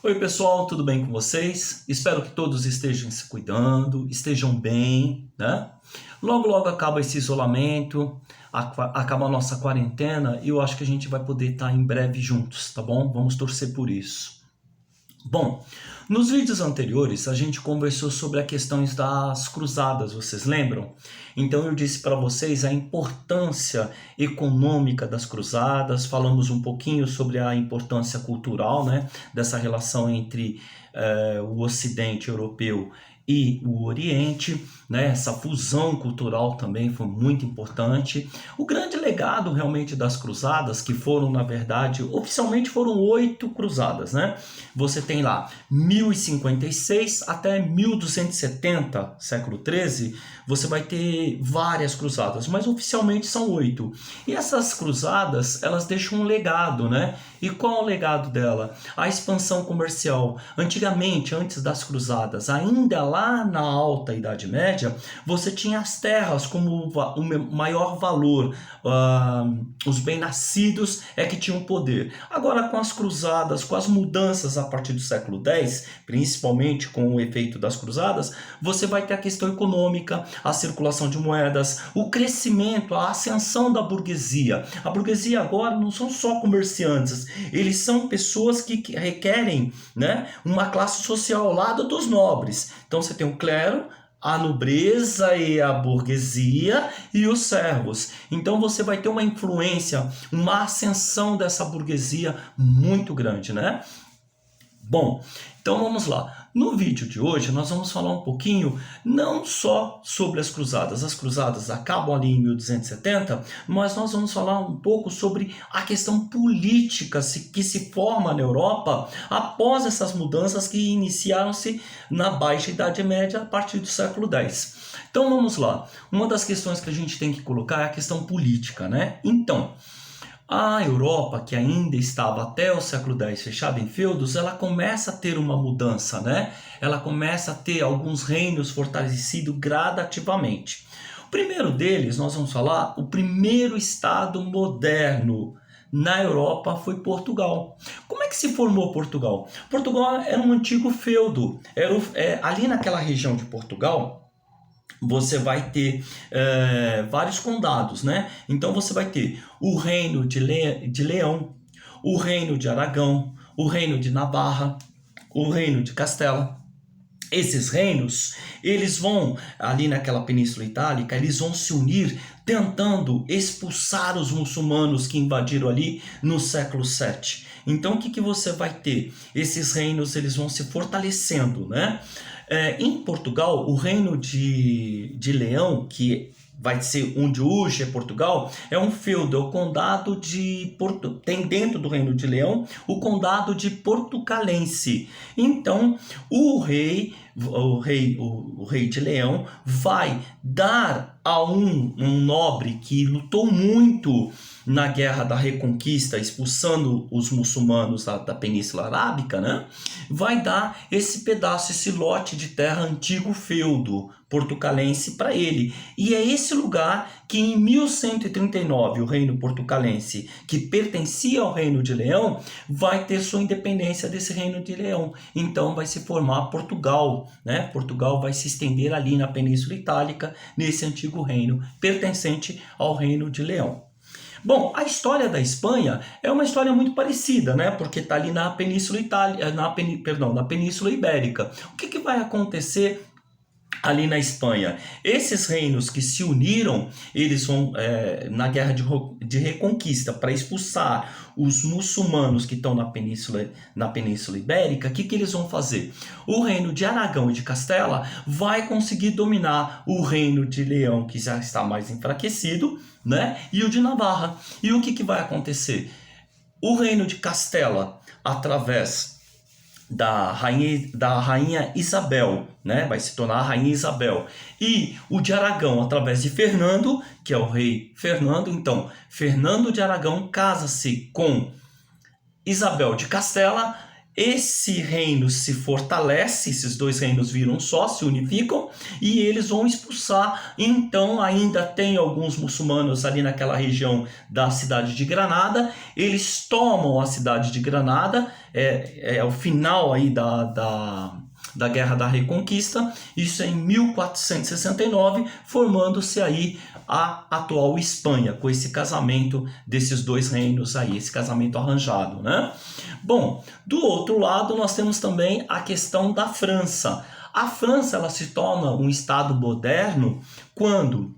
Oi pessoal, tudo bem com vocês? Espero que todos estejam se cuidando, estejam bem, né? Logo logo acaba esse isolamento, acaba a nossa quarentena e eu acho que a gente vai poder estar em breve juntos, tá bom? Vamos torcer por isso. Bom, nos vídeos anteriores a gente conversou sobre as questões das cruzadas, vocês lembram? Então eu disse para vocês a importância econômica das cruzadas, falamos um pouquinho sobre a importância cultural, né, dessa relação entre o Ocidente europeu e o Oriente, né? Essa fusão cultural também foi muito importante. O grande legado realmente das cruzadas, que foram, na verdade, oficialmente foram 8 cruzadas, né? Você tem lá 1056 até 1270, século 13, você vai ter várias cruzadas, mas oficialmente são 8. E essas cruzadas, elas deixam um legado, né? E qual é o legado dela? A expansão comercial. Antigamente, antes das cruzadas, ainda lá na Alta Idade Média, você tinha as terras como o maior valor. Os bem-nascidos é que tinham poder. Agora, com as cruzadas, com as mudanças a partir do século X, principalmente com o efeito das cruzadas, você vai ter a questão econômica, a circulação de moedas, o crescimento, a ascensão da burguesia. A burguesia agora não são só comerciantes, eles são pessoas que requerem, né, uma classe social ao lado dos nobres. Então você tem o clero, a nobreza e a burguesia e os servos. Então você vai ter uma influência, uma ascensão dessa burguesia muito grande, né? Bom, então vamos lá. No vídeo de hoje nós vamos falar um pouquinho não só sobre as cruzadas acabam ali em 1270, mas nós vamos falar um pouco sobre a questão política que se forma na Europa após essas mudanças que iniciaram-se na Baixa Idade Média a partir do século X. Então vamos lá. Uma das questões que a gente tem que colocar é a questão política, né? Então, a Europa, que ainda estava até o século X fechada em feudos, ela começa a ter uma mudança, né? Ela começa a ter alguns reinos fortalecidos gradativamente. O primeiro deles, nós vamos falar, o primeiro estado moderno na Europa foi Portugal. Como é que se formou Portugal? Portugal era um antigo feudo. Ali naquela região de Portugal, você vai ter vários condados, né? Então você vai ter o reino de Leão, o reino de Aragão, o reino de Navarra, o reino de Castela. Esses reinos, eles vão, ali naquela Península Itálica, eles vão se unir tentando expulsar os muçulmanos que invadiram ali no século VII. Então o que você vai ter? Esses reinos, eles vão se fortalecendo, né? Em Portugal, o reino de Leão, que vai ser onde hoje é Portugal, é um feudo, é o condado de tem dentro do reino de Leão o condado de Portucalense. Então o rei de Leão vai dar a um nobre que lutou muito na Guerra da Reconquista, expulsando os muçulmanos da Península Arábica, né? Vai dar esse pedaço, esse lote de terra antigo feudo portucalense para ele. E é esse lugar que em 1139 o reino portucalense, que pertencia ao reino de Leão, vai ter sua independência desse reino de Leão. Então vai se formar Portugal, né? Portugal vai se estender ali na Península Itálica, nesse antigo reino pertencente ao reino de Leão. Bom, a história da Espanha é uma história muito parecida, né? Porque está ali na Península na Península Ibérica. O que vai acontecer ali na Espanha? Esses reinos que se uniram, eles vão na Guerra de Reconquista para expulsar os muçulmanos que estão na Península Ibérica. O que eles vão fazer? O reino de Aragão e de Castela vai conseguir dominar o reino de Leão, que já está mais enfraquecido, né? E o de Navarra. E o que vai acontecer? O reino de Castela, através da rainha Isabel, né? Vai se tornar a rainha Isabel. E o de Aragão, através de Fernando, que é o rei Fernando. Então, Fernando de Aragão casa-se com Isabel de Castela. Esse reino se fortalece, esses dois reinos viram só, se unificam e eles vão expulsar. Então ainda tem alguns muçulmanos ali naquela região da cidade de Granada. Eles tomam a cidade de Granada, é o final aí da Guerra da Reconquista, isso é em 1469, formando-se aí a atual Espanha, com esse casamento desses dois reinos aí, esse casamento arranjado, né? Bom, do outro lado nós temos também a questão da França. A França, ela se torna um estado moderno quando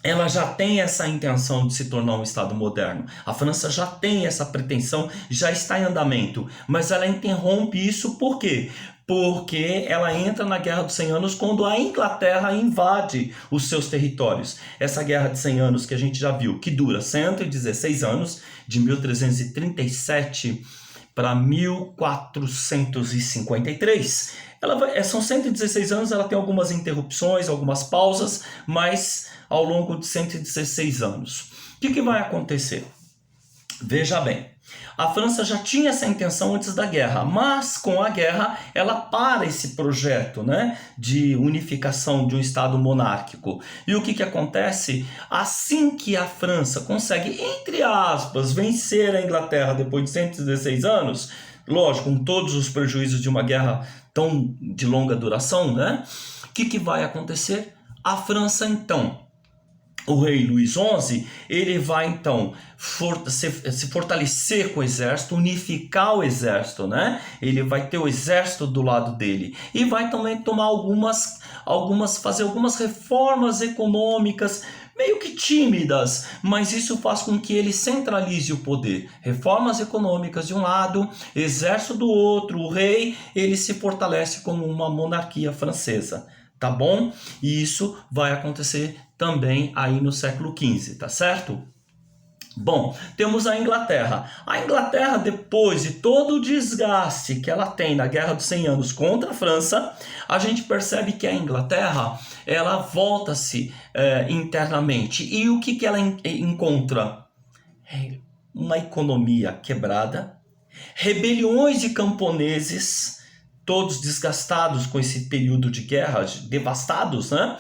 ela já tem essa intenção de se tornar um Estado moderno. A França já tem essa pretensão, já está em andamento. Mas ela interrompe isso por quê? Porque ela entra na Guerra dos 100 Anos quando a Inglaterra invade os seus territórios. Essa Guerra de 100 Anos que a gente já viu, que dura 116 anos, de 1337 para 1453. São 116 anos, ela tem algumas interrupções, algumas pausas, mas ao longo de 116 anos. O que vai acontecer? Veja bem, a França já tinha essa intenção antes da guerra, mas com a guerra ela para esse projeto, né, de unificação de um Estado monárquico. E o que acontece? Assim que a França consegue, entre aspas, vencer a Inglaterra depois de 116 anos, lógico, com todos os prejuízos de uma guerra tão de longa duração, né? O que vai acontecer? A França, então, o rei Luís XI, ele vai então se fortalecer com o exército, unificar o exército, né? Ele vai ter o exército do lado dele e vai também tomar fazer algumas reformas econômicas meio que tímidas, mas isso faz com que ele centralize o poder. Reformas econômicas de um lado, exército do outro, o rei, ele se fortalece como uma monarquia francesa. Tá bom? E isso vai acontecer também aí no século XV, tá certo? Bom, temos a Inglaterra. A Inglaterra, depois de todo o desgaste que ela tem na Guerra dos 100 Anos contra a França, a gente percebe que a Inglaterra, ela volta-se internamente. E o que ela encontra? Uma economia quebrada, rebeliões de camponeses, todos desgastados com esse período de guerra, devastados, né?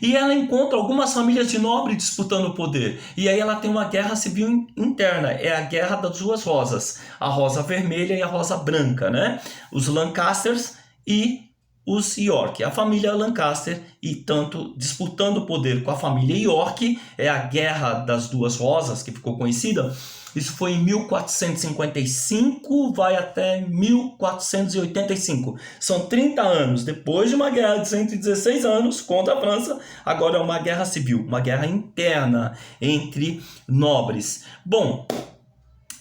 E ela encontra algumas famílias de nobre disputando o poder. E aí ela tem uma guerra civil interna, é a Guerra das Duas Rosas, a rosa vermelha e a rosa branca, né? Os Lancasters e os York. A família Lancaster, e tanto disputando o poder com a família York, é a Guerra das Duas Rosas, que ficou conhecida. Isso foi em 1455, vai até 1485. São 30 anos. Depois de uma guerra de 116 anos contra a França, agora é uma guerra civil, uma guerra interna entre nobres. Bom,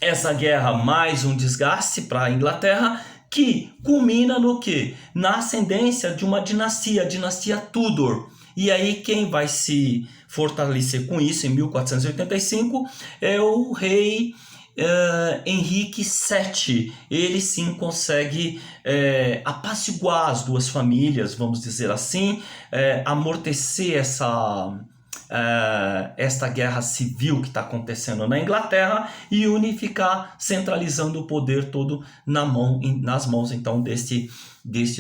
essa guerra mais um desgaste para a Inglaterra, que culmina no quê? Na ascendência de uma dinastia, a dinastia Tudor. E aí quem vai se fortalecer com isso em 1485 é o rei Henrique VII. Ele sim consegue apaciguar as duas famílias, vamos dizer assim, amortecer esta guerra civil que está acontecendo na Inglaterra e unificar, centralizando o poder todo nas mãos então deste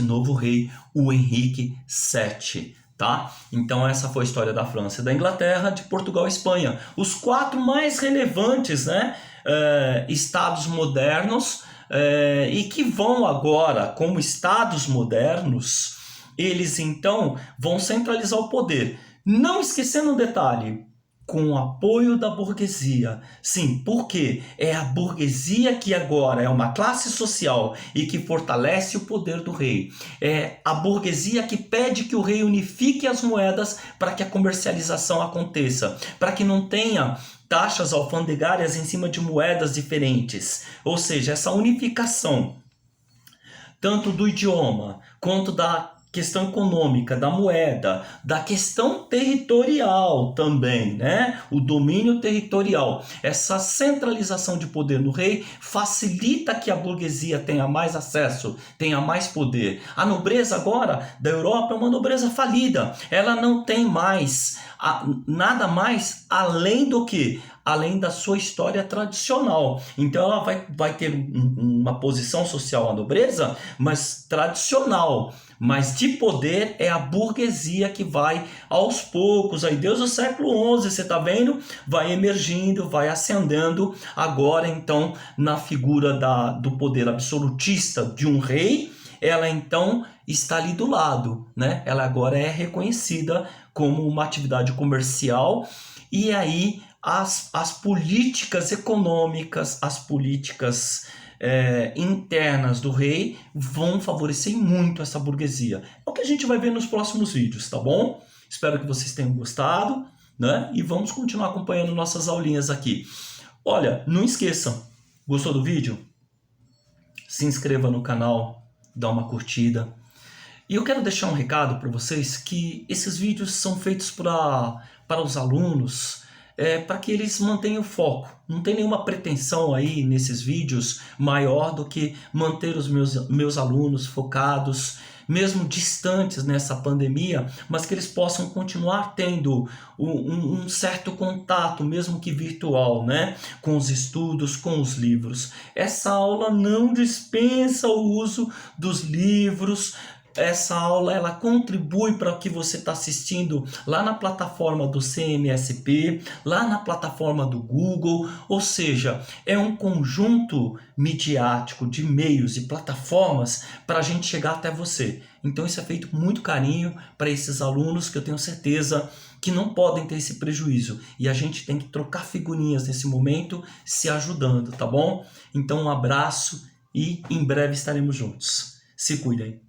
novo rei, o Henrique VII. Tá? Então essa foi a história da França, da Inglaterra, de Portugal e Espanha. Os quatro mais relevantes, né, estados modernos e que vão agora, como estados modernos, eles então vão centralizar o poder. Não esquecendo um detalhe, com o apoio da burguesia. Sim, porque é a burguesia que agora é uma classe social e que fortalece o poder do rei. É a burguesia que pede que o rei unifique as moedas para que a comercialização aconteça, para que não tenha taxas alfandegárias em cima de moedas diferentes. Ou seja, essa unificação, tanto do idioma quanto da questão econômica, da moeda, da questão territorial também, né? O domínio territorial. Essa centralização de poder no rei facilita que a burguesia tenha mais acesso, tenha mais poder. A nobreza agora da Europa é uma nobreza falida. Ela não tem mais nada mais além do que além da sua história tradicional. Então ela vai ter uma posição social, a nobreza, mas tradicional. Mas de poder é a burguesia que vai aos poucos, aí desde o século XI, você está vendo? Vai emergindo, vai ascendendo, agora então na figura do poder absolutista de um rei, ela então está ali do lado, né? Ela agora é reconhecida como uma atividade comercial, e aí as políticas econômicas, as políticas internas do rei vão favorecer muito essa burguesia. É o que a gente vai ver nos próximos vídeos, tá bom? Espero que vocês tenham gostado, né? E vamos continuar acompanhando nossas aulinhas aqui. Olha, não esqueçam, gostou do vídeo? Se inscreva no canal, dá uma curtida. E eu quero deixar um recado para vocês que esses vídeos são feitos para os alunos, para que eles mantenham o foco. Não tem nenhuma pretensão aí nesses vídeos maior do que manter os meus alunos focados, mesmo distantes nessa pandemia, mas que eles possam continuar tendo um certo contato, mesmo que virtual, né? Com os estudos, com os livros. Essa aula não dispensa o uso dos livros. Essa aula ela contribui para o que você está assistindo lá na plataforma do CMSP, lá na plataforma do Google, ou seja, é um conjunto midiático de meios e plataformas para a gente chegar até você. Então isso é feito com muito carinho para esses alunos que eu tenho certeza que não podem ter esse prejuízo. E a gente tem que trocar figurinhas nesse momento, se ajudando, tá bom? Então um abraço e em breve estaremos juntos. Se cuidem.